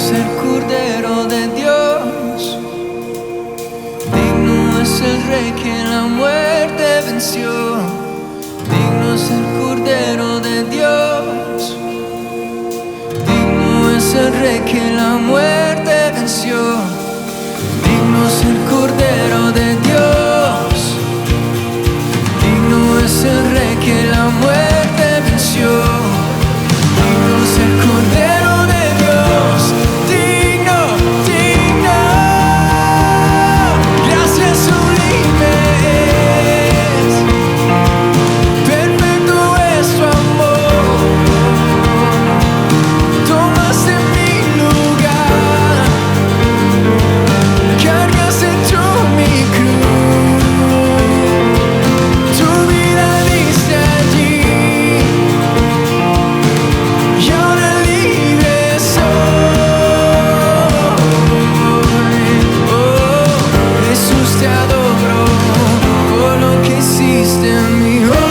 es el Cordero de Dios, digno es el Rey que la muerte venció, digno es el Cordero de Dios, digno es el Rey que la muerte venció, digno es el Cordero de Dios, digno es el Rey que la muerte venció, digno es el Cordero de Dios, digno, digno, gracias sublimes, perfecto es tu amor, tomaste mi lugar, cargaste tú mi cruz, tu vida diste allí, y ahora libre soy. Oh, Jesús, te adoro por lo que hiciste en mí. Oh, oh,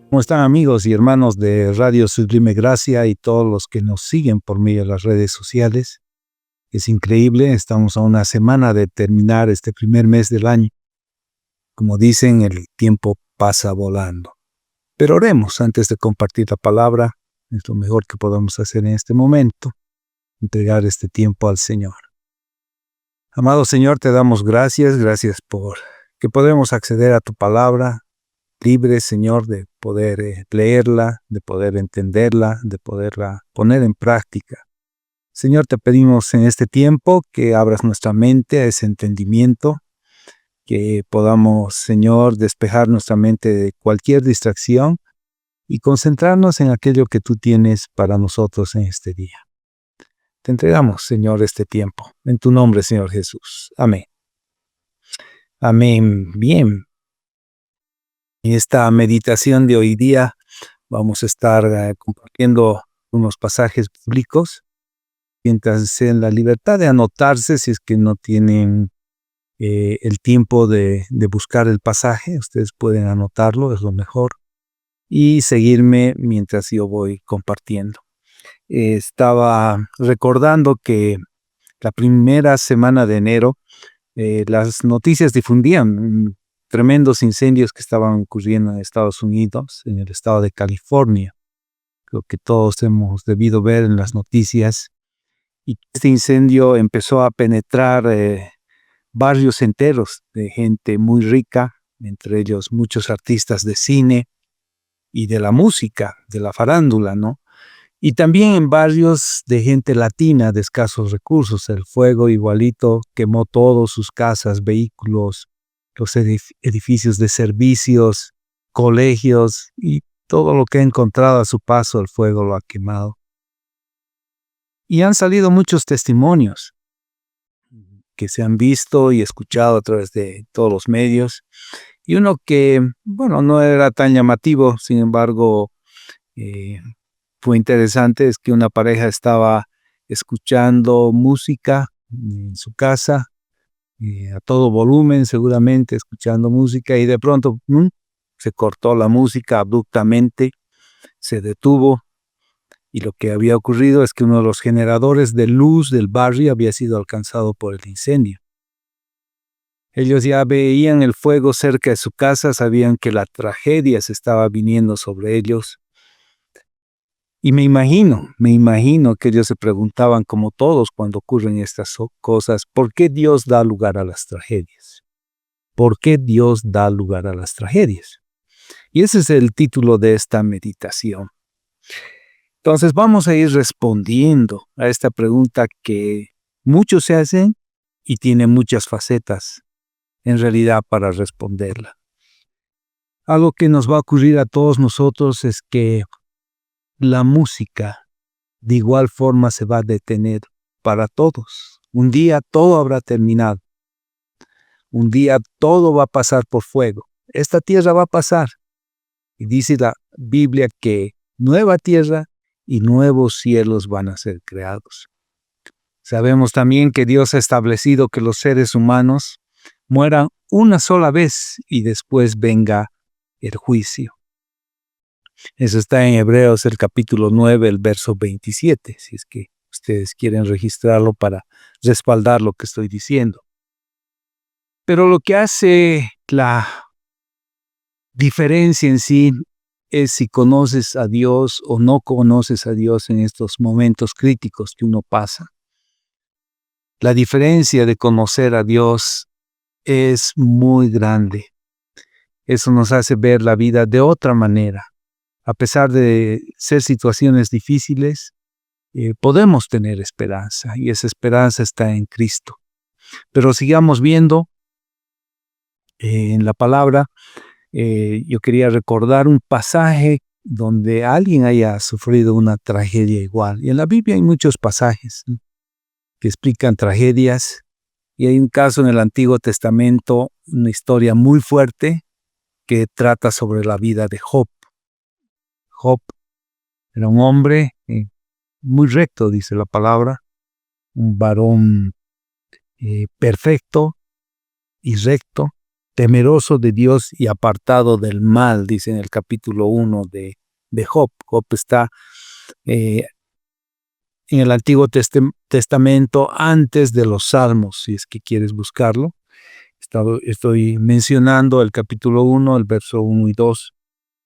¿Cómo están, amigos y hermanos de Radio Sublime Gracia y todos los que nos siguen por medio de las redes sociales? Es increíble, estamos a una semana de terminar este primer mes del año. Como dicen, el tiempo pasa volando. Pero oremos antes de compartir la palabra. Es lo mejor que podemos hacer en este momento, entregar este tiempo al Señor. Amado Señor, te damos gracias por que podemos acceder a tu palabra, libre, Señor, de poder leerla, de poder entenderla, de poderla poner en práctica. Señor, te pedimos en este tiempo que abras nuestra mente a ese entendimiento, que podamos, Señor, despejar nuestra mente de cualquier distracción y concentrarnos en aquello que tú tienes para nosotros en este día. Te entregamos, Señor, este tiempo. En tu nombre, Señor Jesús. Amén. Amén. Bien. En esta meditación de hoy día vamos a estar compartiendo unos pasajes bíblicos. Siéntanse en la libertad de anotarse si es que no tienen el tiempo de buscar el pasaje. Ustedes pueden anotarlo, es lo mejor. Y seguirme mientras yo voy compartiendo. Estaba recordando que la primera semana de enero las noticias difundían tremendos incendios que estaban ocurriendo en Estados Unidos, en el estado de California. Creo que todos hemos debido ver en las noticias. Y este incendio empezó a penetrar barrios enteros de gente muy rica, entre ellos muchos artistas de cine y de la música, de la farándula, ¿no? Y también en barrios de gente latina de escasos recursos. El fuego igualito quemó todos sus casas, vehículos, los edificios de servicios, colegios y todo lo que ha encontrado a su paso el fuego lo ha quemado. Y han salido muchos testimonios que se han visto y escuchado a través de todos los medios. Y uno que, bueno, no era tan llamativo, sin embargo, fue interesante, es que una pareja estaba escuchando música en su casa, a todo volumen seguramente, escuchando música, y de pronto se cortó la música abruptamente, se detuvo, y lo que había ocurrido es que uno de los generadores de luz del barrio había sido alcanzado por el incendio. Ellos ya veían el fuego cerca de su casa, sabían que la tragedia se estaba viniendo sobre ellos. Y me imagino que ellos se preguntaban, como todos cuando ocurren estas cosas, ¿por qué Dios da lugar a las tragedias? ¿Por qué Dios da lugar a las tragedias? Y ese es el título de esta meditación. Entonces vamos a ir respondiendo a esta pregunta que muchos se hacen y tiene muchas facetas en realidad para responderla. Algo que nos va a ocurrir a todos nosotros es que la música de igual forma se va a detener para todos. Un día todo habrá terminado. Un día todo va a pasar por fuego. Esta tierra va a pasar. Y dice la Biblia que nueva tierra y nuevos cielos van a ser creados. Sabemos también que Dios ha establecido que los seres humanos mueran una sola vez y después venga el juicio. Eso está en Hebreos, el capítulo 9, el verso 27, si es que ustedes quieren registrarlo para respaldar lo que estoy diciendo. Pero lo que hace la diferencia en sí es si conoces a Dios o no conoces a Dios en estos momentos críticos que uno pasa. La diferencia de conocer a Dios es muy grande. Eso nos hace ver la vida de otra manera. A pesar de ser situaciones difíciles, podemos tener esperanza y esa esperanza está en Cristo. Pero sigamos viendo en la palabra. Yo quería recordar un pasaje donde alguien haya sufrido una tragedia igual. Y en la Biblia hay muchos pasajes, ¿no?, que explican tragedias. Y hay un caso en el Antiguo Testamento, una historia muy fuerte que trata sobre la vida de Job. Job era un hombre muy recto, dice la palabra, un varón perfecto y recto, temeroso de Dios y apartado del mal, dice en el capítulo 1 de Job. Job está en el Antiguo Testamento antes de los Salmos, si es que quieres buscarlo. Estoy mencionando el capítulo 1, el verso 1 y 2.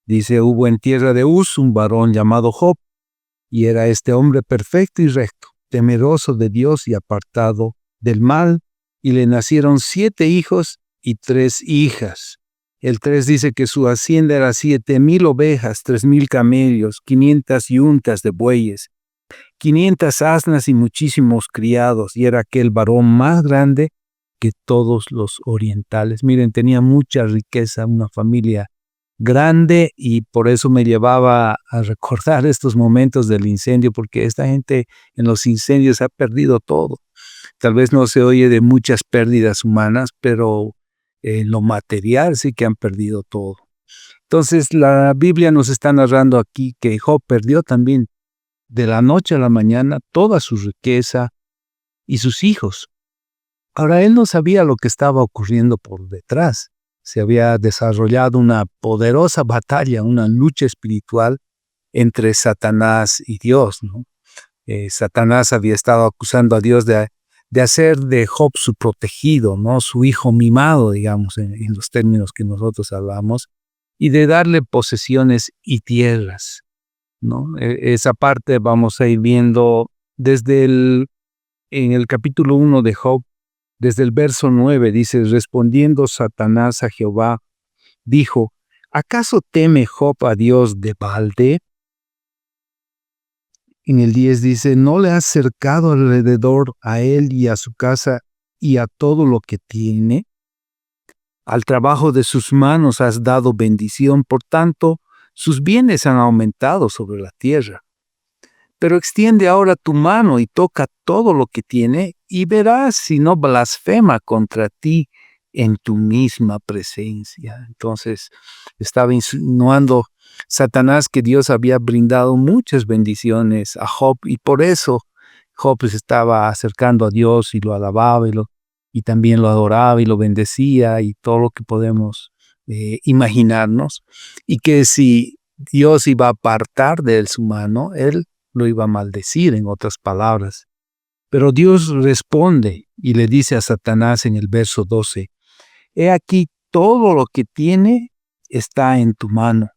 Dice, hubo en tierra de Uz un varón llamado Job, y era este hombre perfecto y recto, temeroso de Dios y apartado del mal, y le nacieron 7 hijos y 3 hijas. El 3 dice que su hacienda era 7,000 ovejas, 3,000 camellos, 500 yuntas de bueyes, 500 asnas y muchísimos criados, y era aquel varón más grande que todos los orientales. Miren, tenía mucha riqueza, una familia grande, y por eso me llevaba a recordar estos momentos del incendio, porque esta gente en los incendios ha perdido todo. Tal vez no se oye de muchas pérdidas humanas, pero en lo material sí que han perdido todo. Entonces la Biblia nos está narrando aquí que Job perdió también de la noche a la mañana toda su riqueza y sus hijos. Ahora él no sabía lo que estaba ocurriendo por detrás. Se había desarrollado una poderosa batalla, una lucha espiritual entre Satanás y Dios, ¿no? Satanás había estado acusando a Dios de hacer de Job su protegido, ¿no?, su hijo mimado, digamos, en los términos que nosotros hablamos, y de darle posesiones y tierras, ¿no? Esa parte vamos a ir viendo en el capítulo 1 de Job. Desde el verso 9 dice, respondiendo Satanás a Jehová, dijo, ¿acaso teme Job a Dios de balde? En el 10 dice, ¿no le has cercado alrededor a él y a su casa y a todo lo que tiene? Al trabajo de sus manos has dado bendición, por tanto, sus bienes han aumentado sobre la tierra. Pero extiende ahora tu mano y toca todo lo que tiene, y verás si no blasfema contra ti en tu misma presencia. Entonces estaba insinuando Satanás que Dios había brindado muchas bendiciones a Job, y por eso Job se estaba acercando a Dios y lo alababa y también lo adoraba y lo bendecía y todo lo que podemos imaginarnos, y que si Dios iba a apartar de él su mano, él lo iba a maldecir, en otras palabras. Pero Dios responde y le dice a Satanás en el verso 12, he aquí todo lo que tiene está en tu mano,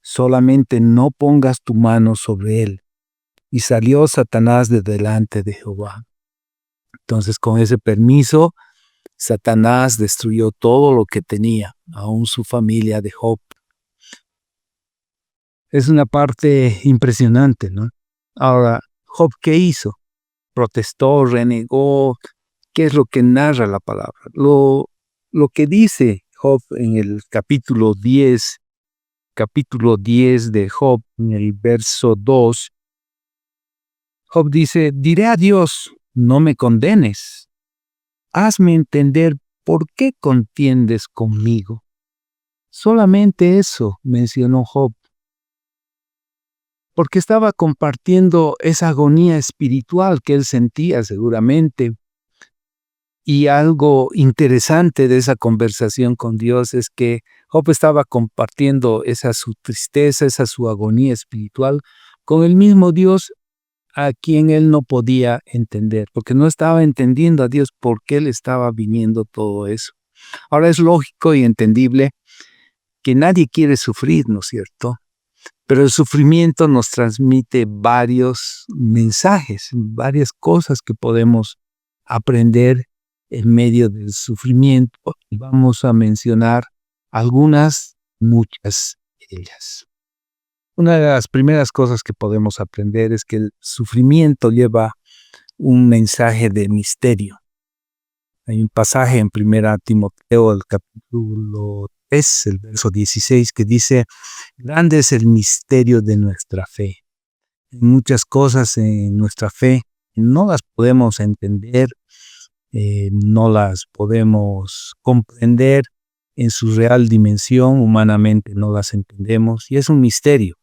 solamente no pongas tu mano sobre él. Y salió Satanás de delante de Jehová. Entonces, con ese permiso, Satanás destruyó todo lo que tenía, aún su familia de Job. Es una parte impresionante, ¿no? Ahora, Job, ¿qué hizo? Protestó, renegó. ¿Qué es lo que narra la palabra? Lo que dice Job en el capítulo 10 de Job, en el verso 2, Job dice, diré a Dios, no me condenes. Hazme entender ¿por qué contiendes conmigo? Solamente eso mencionó Job, porque estaba compartiendo esa agonía espiritual que él sentía seguramente. Y algo interesante de esa conversación con Dios es que Job estaba compartiendo esa su tristeza, esa su agonía espiritual con el mismo Dios a quien él no podía entender, porque no estaba entendiendo a Dios por qué le estaba viniendo todo eso. Ahora es lógico y entendible que nadie quiere sufrir, ¿no es cierto? Pero el sufrimiento nos transmite varios mensajes, varias cosas que podemos aprender en medio del sufrimiento. Y vamos a mencionar algunas, muchas de ellas. Una de las primeras cosas que podemos aprender es que el sufrimiento lleva un mensaje de misterio. Hay un pasaje en 1 Timoteo, el capítulo 3, el verso 16, que dice: grande es el misterio de nuestra fe. Hay muchas cosas en nuestra fe no las podemos entender, no las podemos comprender en su real dimensión, humanamente no las entendemos, y es un misterio.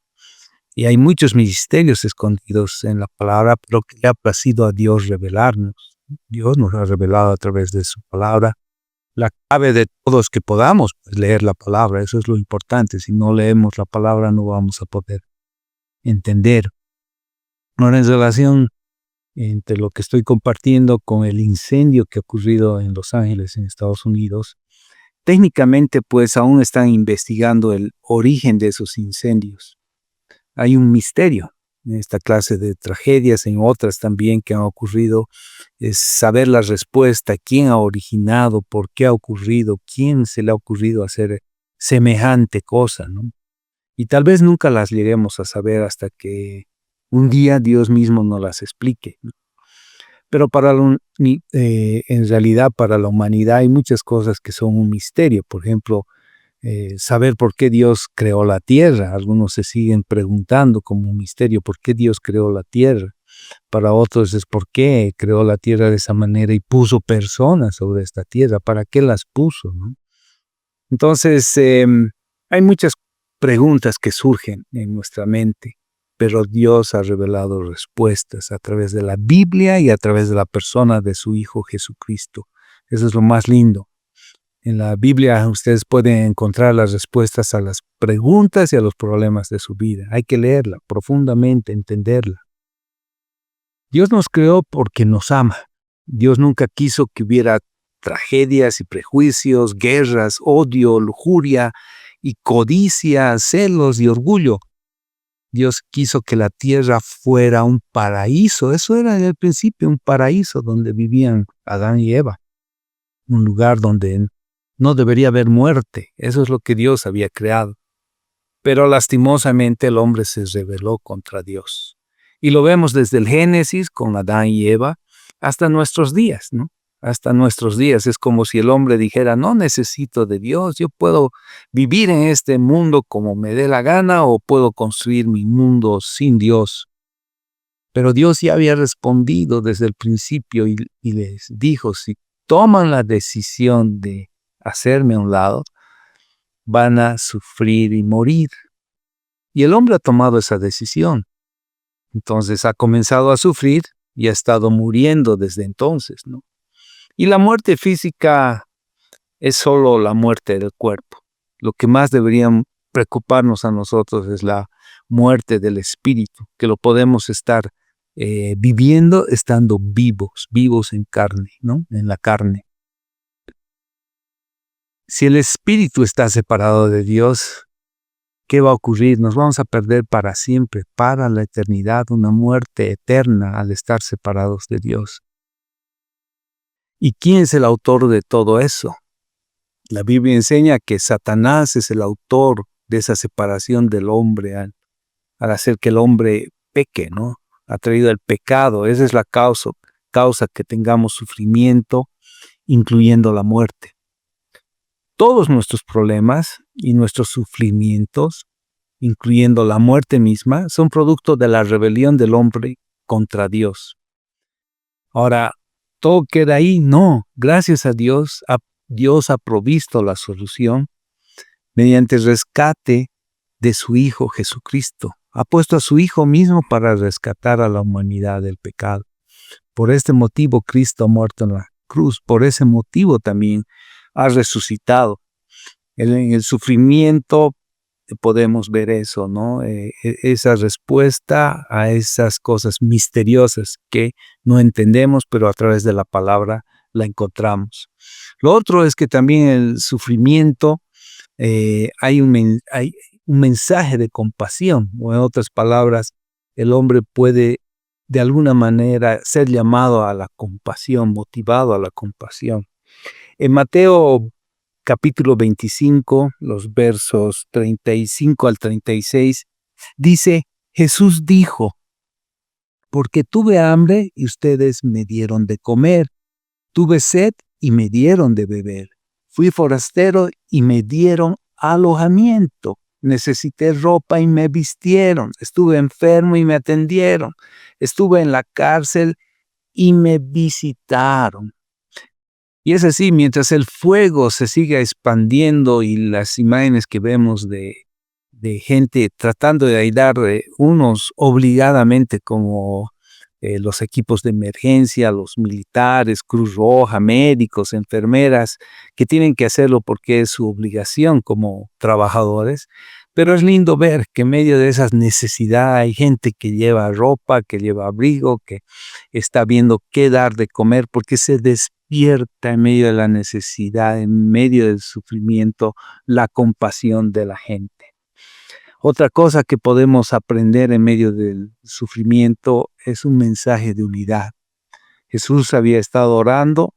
Y hay muchos misterios escondidos en la palabra, pero que le ha placido a Dios revelarnos. Dios nos ha revelado a través de su palabra. La clave de todo es que podamos leer la palabra, eso es lo importante. Si no leemos la palabra no vamos a poder entender. Ahora, en relación entre lo que estoy compartiendo con el incendio que ha ocurrido en Los Ángeles, en Estados Unidos, técnicamente pues aún están investigando el origen de esos incendios. Hay un misterio en esta clase de tragedias, en otras también que han ocurrido, es saber la respuesta, quién ha originado, por qué ha ocurrido, quién se le ha ocurrido hacer semejante cosa, ¿no? Y tal vez nunca las lleguemos a saber hasta que un día Dios mismo nos las explique, ¿no? Pero en realidad para la humanidad hay muchas cosas que son un misterio. Por ejemplo, saber por qué Dios creó la tierra. Algunos se siguen preguntando como un misterio, ¿por qué Dios creó la tierra? Para otros es por qué creó la tierra de esa manera y puso personas sobre esta tierra, ¿para qué las puso, no? Entonces, hay muchas preguntas que surgen en nuestra mente, pero Dios ha revelado respuestas a través de la Biblia y a través de la persona de su Hijo Jesucristo. Eso es lo más lindo. En la Biblia ustedes pueden encontrar las respuestas a las preguntas y a los problemas de su vida. Hay que leerla profundamente, entenderla. Dios nos creó porque nos ama. Dios nunca quiso que hubiera tragedias y prejuicios, guerras, odio, lujuria y codicia, celos y orgullo. Dios quiso que la tierra fuera un paraíso. Eso era en el principio un paraíso donde vivían Adán y Eva. Un lugar donde no debería haber muerte. Eso es lo que Dios había creado. Pero lastimosamente el hombre se rebeló contra Dios. Y lo vemos desde el Génesis con Adán y Eva hasta nuestros días, ¿no? Hasta nuestros días es como si el hombre dijera: no necesito de Dios, yo puedo vivir en este mundo como me dé la gana o puedo construir mi mundo sin Dios. Pero Dios ya había respondido desde el principio y les dijo: si toman la decisión de hacerme a un lado, van a sufrir y morir. Y el hombre ha tomado esa decisión. Entonces ha comenzado a sufrir y ha estado muriendo desde entonces, ¿no? Y la muerte física es solo la muerte del cuerpo. Lo que más debería preocuparnos a nosotros es la muerte del espíritu, que lo podemos estar viviendo estando vivos en carne, ¿no? En la carne. Si el espíritu está separado de Dios, ¿qué va a ocurrir? Nos vamos a perder para siempre, para la eternidad, una muerte eterna al estar separados de Dios. ¿Y quién es el autor de todo eso? La Biblia enseña que Satanás es el autor de esa separación del hombre al hacer que el hombre peque, ¿no? Ha traído el pecado. Esa es la causa que tengamos sufrimiento, incluyendo la muerte. Todos nuestros problemas y nuestros sufrimientos, incluyendo la muerte misma, son producto de la rebelión del hombre contra Dios. Ahora, ¿todo queda ahí? No. Gracias a Dios ha Dios ha provisto la solución mediante el rescate de su Hijo Jesucristo. Ha puesto a su Hijo mismo para rescatar a la humanidad del pecado. Por este motivo Cristo ha muerto en la cruz. Por ese motivo también ha resucitado. En el sufrimiento podemos ver eso, ¿no? Esa respuesta a esas cosas misteriosas que no entendemos, pero a través de la palabra la encontramos. Lo otro es que también el sufrimiento hay un mensaje de compasión, o en otras palabras, el hombre puede de alguna manera ser llamado a la compasión, motivado a la compasión. En Mateo capítulo 25, los versos 35 al 36, dice, Jesús dijo, porque tuve hambre y ustedes me dieron de comer, tuve sed y me dieron de beber, fui forastero y me dieron alojamiento, necesité ropa y me vistieron, estuve enfermo y me atendieron, estuve en la cárcel y me visitaron. Y es así, mientras el fuego se siga expandiendo y las imágenes que vemos de gente tratando de ayudar, unos obligadamente como los equipos de emergencia, los militares, Cruz Roja, médicos, enfermeras, que tienen que hacerlo porque es su obligación como trabajadores. Pero es lindo ver que en medio de esas necesidades hay gente que lleva ropa, que lleva abrigo, que está viendo qué dar de comer, porque se despierta en medio de la necesidad, en medio del sufrimiento, la compasión de la gente. Otra cosa que podemos aprender en medio del sufrimiento es un mensaje de unidad. Jesús había estado orando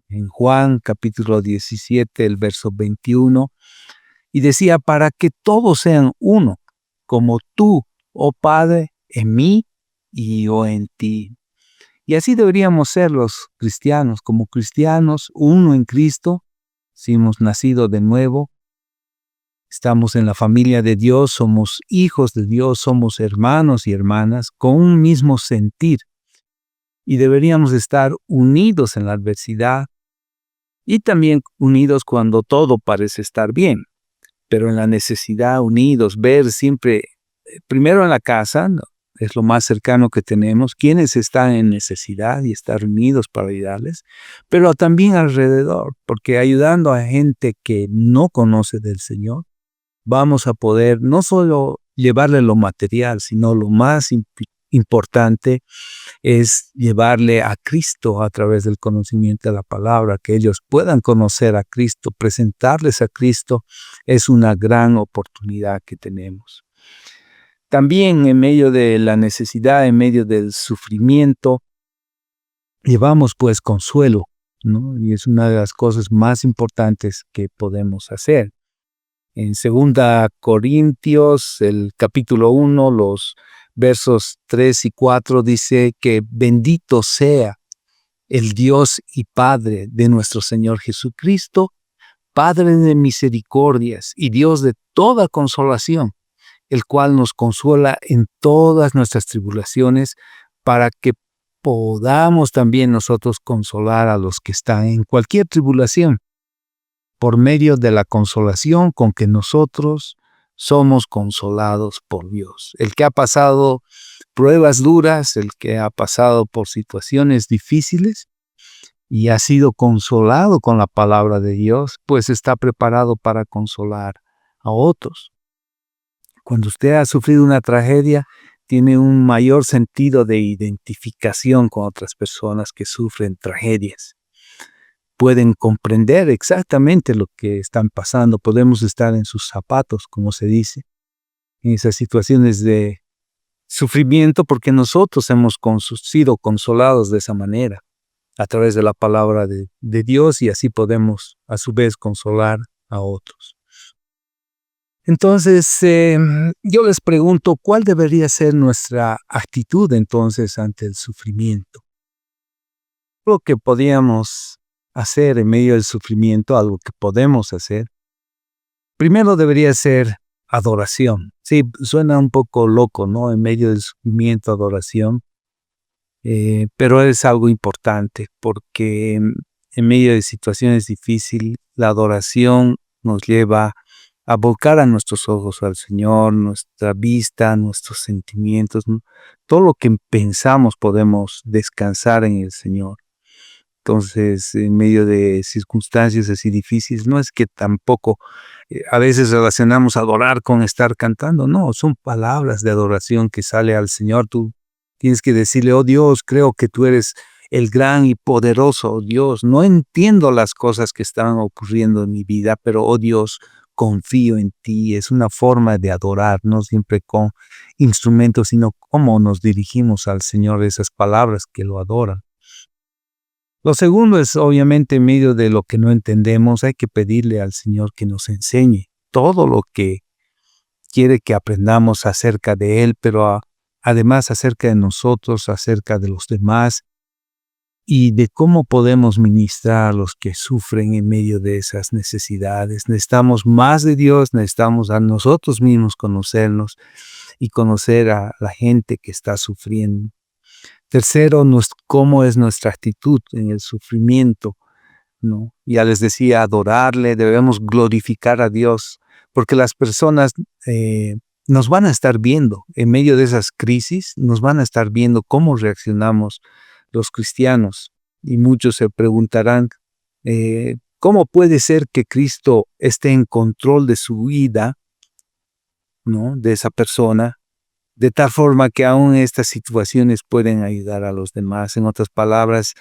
en Juan capítulo 17, el verso 21, y decía, para que todos sean uno, como tú, oh Padre, en mí y yo en ti. Y así deberíamos ser los cristianos, como cristianos, uno en Cristo, si hemos nacido de nuevo, estamos en la familia de Dios, somos hijos de Dios, somos hermanos y hermanas con un mismo sentir. Y deberíamos estar unidos en la adversidad y también unidos cuando todo parece estar bien. Pero en la necesidad, unidos, ver siempre, primero en la casa, ¿no? Es lo más cercano que tenemos, quienes están en necesidad y estar unidos para ayudarles, pero también alrededor, porque ayudando a gente que no conoce del Señor, vamos a poder no solo llevarle lo material, sino lo más importante es llevarle a Cristo a través del conocimiento de la palabra, que ellos puedan conocer a Cristo, presentarles a Cristo, es una gran oportunidad que tenemos. También en medio de la necesidad, en medio del sufrimiento, llevamos pues consuelo, ¿no? Y es una de las cosas más importantes que podemos hacer. En 2 Corintios, el capítulo 1, los versos 3 y 4 dice que bendito sea el Dios y Padre de nuestro Señor Jesucristo, Padre de misericordias y Dios de toda consolación, el cual nos consuela en todas nuestras tribulaciones, para que podamos también nosotros consolar a los que están en cualquier tribulación, por medio de la consolación con que nosotros somos consolados por Dios. El que ha pasado pruebas duras, el que ha pasado por situaciones difíciles y ha sido consolado con la palabra de Dios, pues está preparado para consolar a otros. Cuando usted ha sufrido una tragedia, tiene un mayor sentido de identificación con otras personas que sufren tragedias. Pueden comprender exactamente lo que están pasando, podemos estar en sus zapatos, como se dice, en esas situaciones de sufrimiento, porque nosotros hemos sido consolados de esa manera, a través de la palabra de Dios, y así podemos a su vez consolar a otros. Entonces, yo les pregunto, ¿cuál debería ser nuestra actitud entonces ante el sufrimiento? Lo que podíamos hacer en medio del sufrimiento, algo que podemos hacer, primero debería ser adoración. Sí, suena un poco loco, ¿no? En medio del sufrimiento, adoración, pero es algo importante porque en medio de situaciones difíciles, la adoración nos lleva a volcar a nuestros ojos al Señor, nuestra vista, nuestros sentimientos, ¿no? Todo lo que pensamos podemos descansar en el Señor. Entonces, en medio de circunstancias así difíciles, no es que tampoco a veces relacionamos adorar con estar cantando, no, son palabras de adoración que sale al Señor. Tú tienes que decirle, oh Dios, creo que tú eres el gran y poderoso, oh Dios, no entiendo las cosas que están ocurriendo en mi vida, pero oh Dios, confío en ti. Es una forma de adorar, no siempre con instrumentos, sino cómo nos dirigimos al Señor, esas palabras que lo adoran. Lo segundo es, obviamente, en medio de lo que no entendemos, hay que pedirle al Señor que nos enseñe todo lo que quiere que aprendamos acerca de Él, pero además acerca de nosotros, acerca de los demás y de cómo podemos ministrar a los que sufren en medio de esas necesidades. Necesitamos más de Dios, necesitamos a nosotros mismos conocernos y conocer a la gente que está sufriendo. Tercero, cómo es nuestra actitud en el sufrimiento, ¿no? Ya les decía, adorarle, debemos glorificar a Dios, porque las personas nos van a estar viendo en medio de esas crisis, nos van a estar viendo cómo reaccionamos los cristianos. Y muchos se preguntarán, ¿cómo puede ser que Cristo esté en control de su vida, ¿no? De esa persona? De tal forma que aún estas situaciones pueden ayudar a los demás. En otras palabras,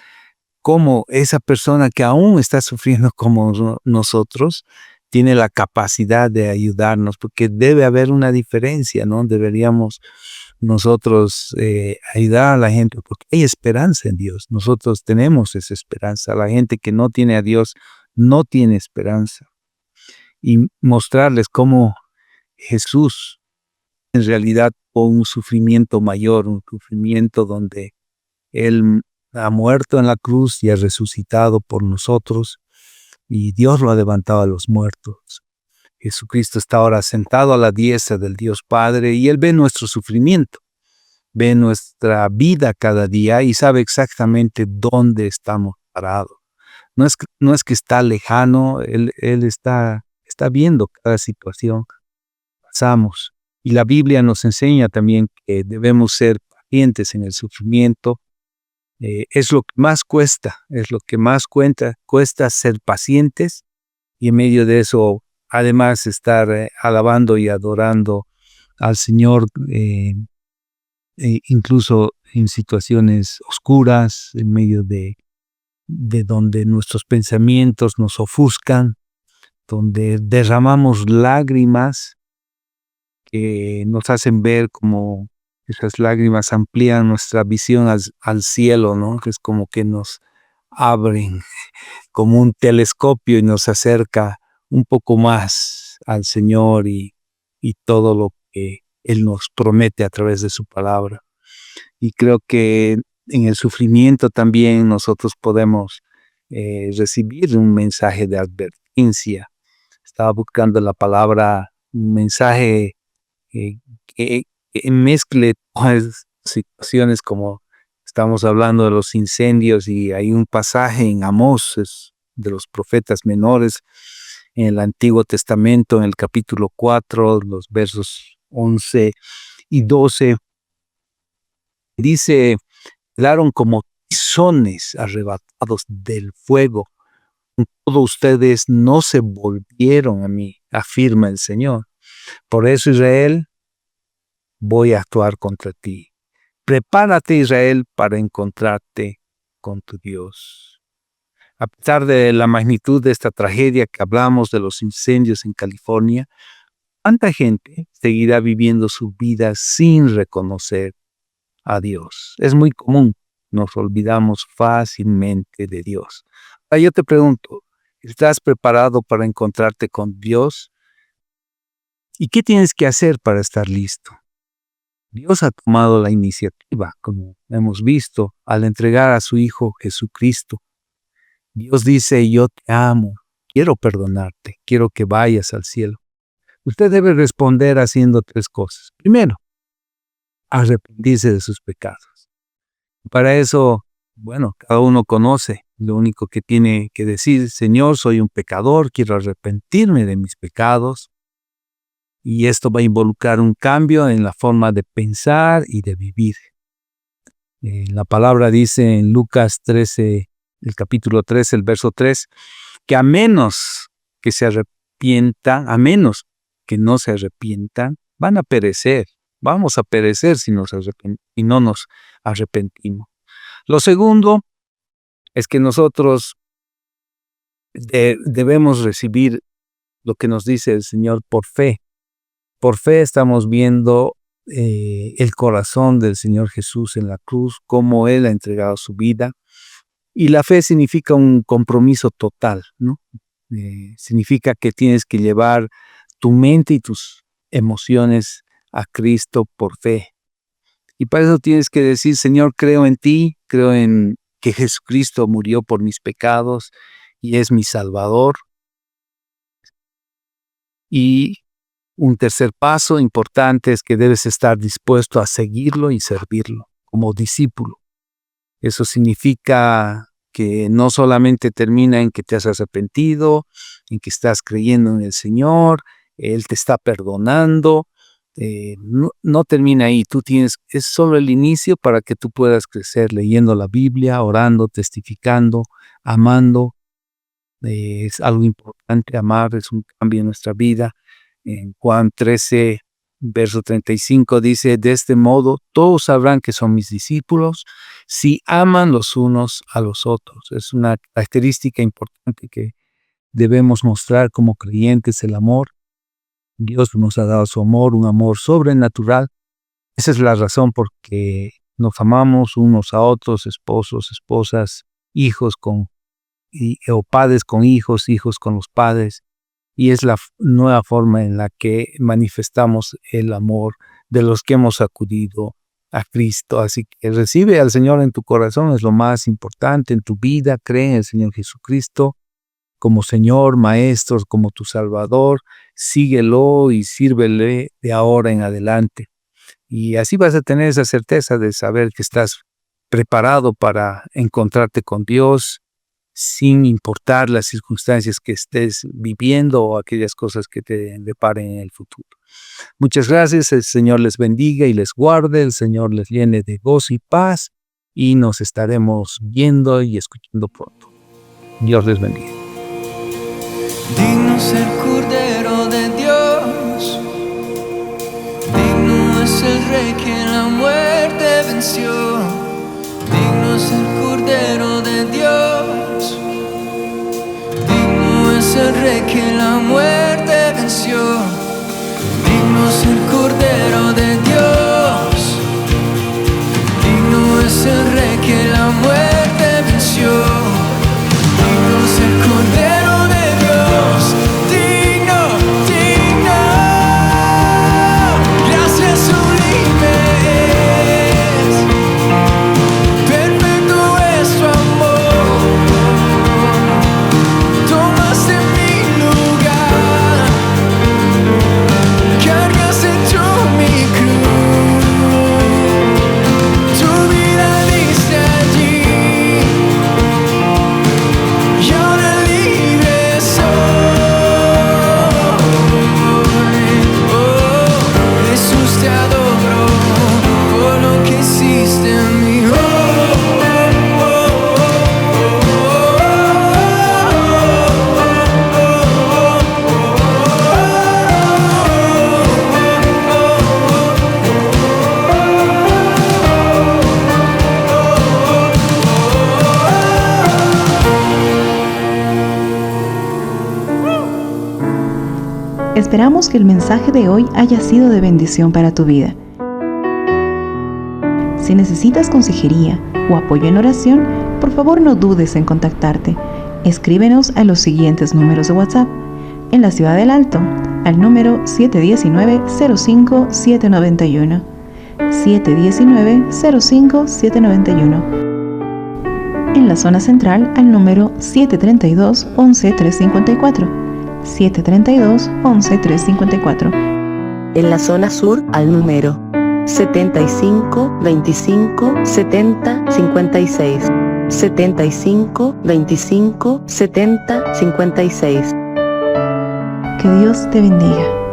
cómo esa persona que aún está sufriendo como nosotros tiene la capacidad de ayudarnos, porque debe haber una diferencia, ¿no? Deberíamos nosotros ayudar a la gente, porque hay esperanza en Dios. Nosotros tenemos esa esperanza. La gente que no tiene a Dios no tiene esperanza. Y mostrarles cómo Jesús en realidad un sufrimiento mayor, un sufrimiento donde Él ha muerto en la cruz y ha resucitado por nosotros y Dios lo ha levantado a los muertos. Jesucristo está ahora sentado a la diestra del Dios Padre y Él ve nuestro sufrimiento, ve nuestra vida cada día y sabe exactamente dónde estamos parados. No es que está lejano, Él está viendo cada situación que pasamos. Y la Biblia nos enseña también que debemos ser pacientes en el sufrimiento. Es lo que más cuesta, es lo que más cuesta ser pacientes y en medio de eso, además, estar alabando y adorando al Señor, incluso en situaciones oscuras, en medio de donde nuestros pensamientos nos ofuscan, donde derramamos lágrimas que nos hacen ver como esas lágrimas amplían nuestra visión al cielo, ¿no? Que es como que nos abren como un telescopio y nos acerca un poco más al Señor y todo lo que Él nos promete a través de su palabra. Y creo que en el sufrimiento también nosotros podemos recibir un mensaje de advertencia. Estaba buscando la palabra, un mensaje que mezcle todas situaciones, como estamos hablando de los incendios, y hay un pasaje en Amós, de los profetas menores, en el Antiguo Testamento, en el capítulo 4, los versos 11 y 12, dice, quedaron como tizones arrebatados del fuego, con todo ustedes no se volvieron a mí, afirma el Señor. Por eso, Israel, voy a actuar contra ti. Prepárate, Israel, para encontrarte con tu Dios. A pesar de la magnitud de esta tragedia que hablamos de los incendios en California, ¿cuánta gente seguirá viviendo su vida sin reconocer a Dios? Es muy común, nos olvidamos fácilmente de Dios. Ahora yo te pregunto, ¿estás preparado para encontrarte con Dios? ¿Y qué tienes que hacer para estar listo? Dios ha tomado la iniciativa, como hemos visto, al entregar a su Hijo Jesucristo. Dios dice, yo te amo, quiero perdonarte, quiero que vayas al cielo. Usted debe responder haciendo 3 cosas. Primero, arrepentirse de sus pecados. Para eso, bueno, cada uno conoce Lo único que tiene que decir, Señor, soy un pecador, quiero arrepentirme de mis pecados. Y esto va a involucrar un cambio en la forma de pensar y de vivir. La palabra dice en Lucas 13, el capítulo 13, el verso 3, que a menos que se arrepientan, a menos que no se arrepientan, van a perecer. Vamos a perecer si no nos arrepentimos. Lo segundo es que nosotros debemos recibir lo que nos dice el Señor por fe. Por fe estamos viendo el corazón del Señor Jesús en la cruz, cómo Él ha entregado su vida. Y la fe significa un compromiso total, ¿no? Significa que tienes que llevar tu mente y tus emociones a Cristo por fe. Y para eso tienes que decir, Señor, creo en ti, creo en que Jesucristo murió por mis pecados y es mi Salvador. Y un tercer paso importante es que debes estar dispuesto a seguirlo y servirlo como discípulo. Eso significa que no solamente termina en que te has arrepentido, en que estás creyendo en el Señor, Él te está perdonando. No termina ahí. Es solo el inicio para que tú puedas crecer leyendo la Biblia, orando, testificando, amando. Es algo importante, amar es un cambio en nuestra vida. En Juan 13, verso 35 dice, de este modo todos sabrán que son mis discípulos si aman los unos a los otros. Es una característica importante que debemos mostrar como creyentes, el amor. Dios nos ha dado su amor, un amor sobrenatural. Esa es la razón por que nos amamos unos a otros, esposos, esposas, hijos o padres con hijos, hijos con los padres. Y es la nueva forma en la que manifestamos el amor de los que hemos acudido a Cristo. Así que recibe al Señor en tu corazón, es lo más importante en tu vida. Cree en el Señor Jesucristo como Señor, Maestro, como tu Salvador. Síguelo y sírvele de ahora en adelante. Y así vas a tener esa certeza de saber que estás preparado para encontrarte con Dios, sin importar las circunstancias que estés viviendo o aquellas cosas que te deparen en el futuro. Muchas gracias, el Señor les bendiga y les guarde, el Señor les llene de gozo y paz, y nos estaremos viendo y escuchando pronto. Dios les bendiga. Digno es el Cordero de Dios, digno es el Rey que la muerte venció, digno es el Cordero de Dios, digno es el Rey que la muerte venció, digno es el Cordero de Dios, digno es el Rey que la muerte venció, digno es el Cordero de Dios, digno, digno, gracias sublimes, perfecto es tu amor, tomaste mi lugar, cargaste tú mi cruz, tu vida diste allí, y ahora libre soy. Oh, Jesús, te adoro por lo que hiciste en mí. Oh, Esperamos que el mensaje de hoy haya sido de bendición para tu vida. Si necesitas consejería o apoyo en oración, por favor no dudes en contactarte. Escríbenos a los siguientes números de WhatsApp. En la Ciudad del Alto, al número 719-05-791. 719-05-791. En la zona central, al número 732-11-354. 732-11-354. En la zona sur, al número 75 25 70 56. 75 25 70 56. Que Dios te bendiga.